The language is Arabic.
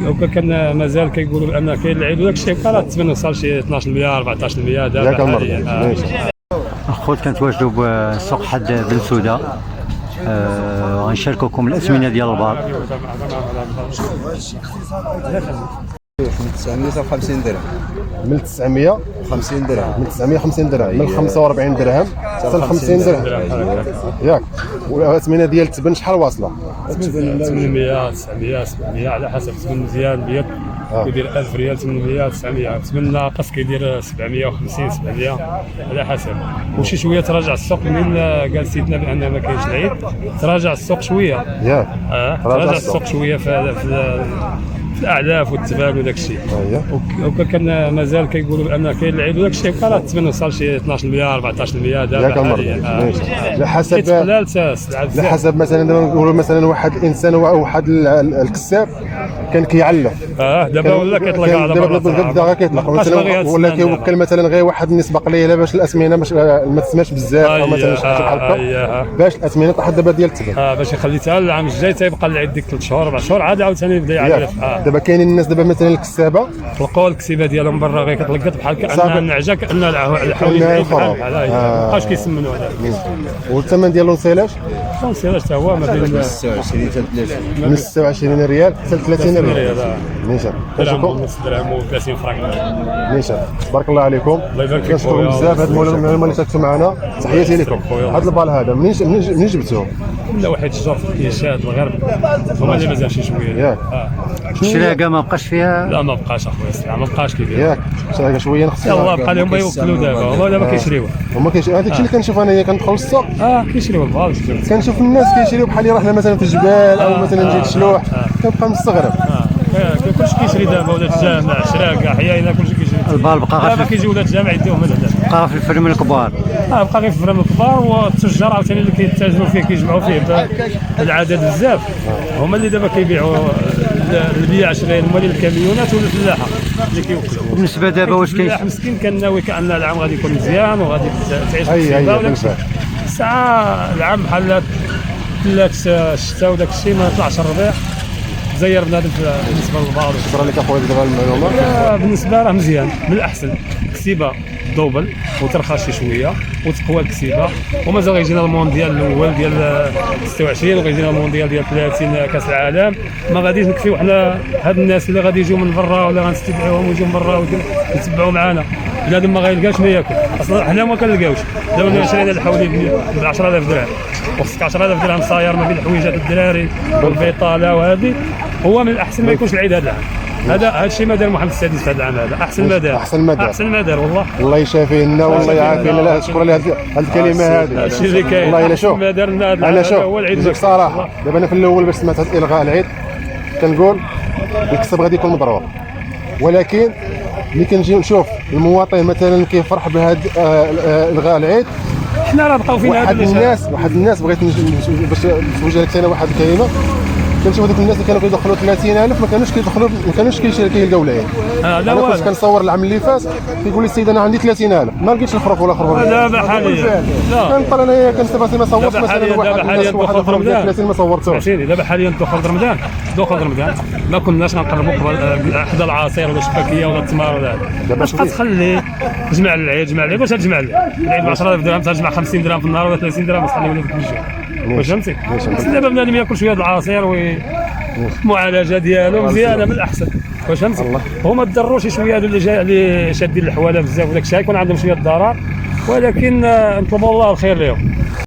وكا كان مازال كيقولوا بان كاين العيد وداك الشيء بقى راه الثمن وصل شي 12% 14% دابا حاليا. خوت كنتواجدوا بسوق حد بن سوده، غنشاركوكم الاثمنه ديال البار. 950 درهم من 950 درهم من 950 درهم من 45 درهم حتى ل 50 درهم ياك. والاثمنه ديال التبن شحال واصله؟ 800 900 700 على حسب الثمن مزيان بيض كيدير 1000 ريال 800 900، الثمن ناقص كيدير 750 700 على حسب. وشي شويه تراجع السوق من قال سيدنا بان ما كاينش العيد، تراجع السوق شويه ياك تراجع السوق شويه في الاعلاف والتبان وداك الشيء. وكا كان مازال كيقولوا بان كاين العيد وداك الشيء بقى راه الثمن وصل شي 12% 14% دابا حاليا. على حسب مثلا نقولوا مثلا واحد الانسان او واحد الكساب كان كيعلف دابا ولا كيطلق على دابا كيطلق مثلا، ولا كيوكل مثلا غير واحد النسبه قليله باش الاثمنه ما تسماش بزاف او مثلا شي حاجه بحال هكا باش الاثمنه طاحت دابا ديال التبن باش يخلي حتى العام الجاي تيبقى العيد ديك 3 شهور 4 شهور عاد عاوتاني يبدا يعلف. دابا كاينين الناس دابا مثلا الكسابه طلقوا الكسيبه ديالهم برا غير كتلقط بحال كانها النعجه كانها الحولي ما بقاش كيسمنوا هذا. والثمن ديالو نسيلاش حتى هو ما بين 26 حتى 30 من 26 ريال حتى 30 ريال. نيشان درهم ونص درهم و30 فرنك. نيشان بارك الله عليكم، الله يبارك فيك. كنشكركم بزاف هاد المعلومات اللي شاركتوا معنا. تحياتي لكم. هاد البال هذا منين جبتوه؟ لا واحد الشجر في الكيشات الغرب هما اللي مازال شي شويه ياك. الشراكه ما بقاش فيها؟ لا ما بقاش اخويا السلعه ما بقاش كيدير ياك شراكه شويه نخصها. يلاه بقى لهم يوكلوا دابا هما دابا كيشريوه. هما كيشريو هذاك الشيء اللي كنشوف انايا كندخل للسوق كيشريوه البالش كنشوف الناس كيشريو بحال راه مثلا في الجبال او مثلا جهه شلوح كنبقى مستغرب. كلشي كيشري دابا ولاد الجامع شراكه حياينه كلشي كيشري. البال بقى دابا كيجيو ولاد الجامع يديوهم هذا بقى في الفرم الكبار. بقى غير في الفرم الكبار، والتجار عاوتاني اللي كيتاجروا فيه كيجمعوا فيه العدد بزاف هما اللي دابا كيبيعوا البيع 20 هما اللي الكاميونات والفلاحه اللي كيوكلوا. بالنسبه دابا واش كاين الفلاح مسكين كان ناوي كان العام غادي يكون مزيان وغادي تعيش اي الساعه العام بحال ثلاث الشتاء وداك الشيء ما طلعش الربيع زير بنادم بالنسبه للبعض. شكرا لك اخويا دابا المعلومات. بالنسبه راه مزيان من الاحسن كسيبه دوبل وترخص شي شويه وتقوى الكسيبه، ومازال غيجينا المونديال الاول ديال 26 وغيجينا المونديال ديال 30 كاس العالم. ما غاديش نكفيو حنا هاد الناس اللي غادي يجيو من برا ولا غنستدعوهم ويجيو من برا ويتبعوا معنا. بنادم ما غيلقاش ما ياكل اصلا حنا ما كنلقاوش. دابا من 20 الحولي ب 10000 درهم وخصك 10000 درهم صاير ما بين حويجات الدراري والبيطاله وهذه. هو من الاحسن ما يكونش العيد هذا العام. هذا الشيء ما دار محمد السادس في هذا العام. هذا احسن ما دار احسن ما دار والله. الله يشافي لنا والله يعافي لنا. شكرا لهذه الكلمه هذه. هادشي اللي كاين والله الا شوف ما دار لنا انا شوف هو العيد ديك صراحه. دابا انا في الاول باش سمعت هذا الغاء العيد كنقول الكسب غادي يكون مضروب، ولكن ملي كنجي نشوف المواطن مثلا كيفرح بهذا الغاء العيد حنا راه بقاو فينا واحد الناس بغيت باش نتوجه لك انا واحد الكلمه. كنشوف هذوك الناس اللي كانوا كيدخلوا 30000 ما كانوش كيلقاو العيد. لا انا كنت كنصور العام اللي فات كيقول لي السيد انا عندي 30000 ما لقيتش الخروف ولا خروف. دابا حاليا كنقول انايا كنت ما صورتش مثلا واحد 30 ما صورتوش. دابا حاليا دخل رمضان ما كناش غنقربوا قبل حدا العصير ولا الشباكيه ولا التمر ولا هذا. باش تخلي تجمع العيد باش تجمع العيد ب 10000 درهم تجمع 50 درهم في النهار ولا 30 درهم تخليهم لك في الجو. واش فهمتي؟ بس دابا بنادم ياكل شويه د العصير والمعالجه ديالو مزيانه من الاحسن. واش فهمتي؟ هما تضروش شويه هادو اللي شادين الحواله بزاف وداك الشيء يكون عندهم شويه الضرر، ولكن نطلبوا الله الخير لهم.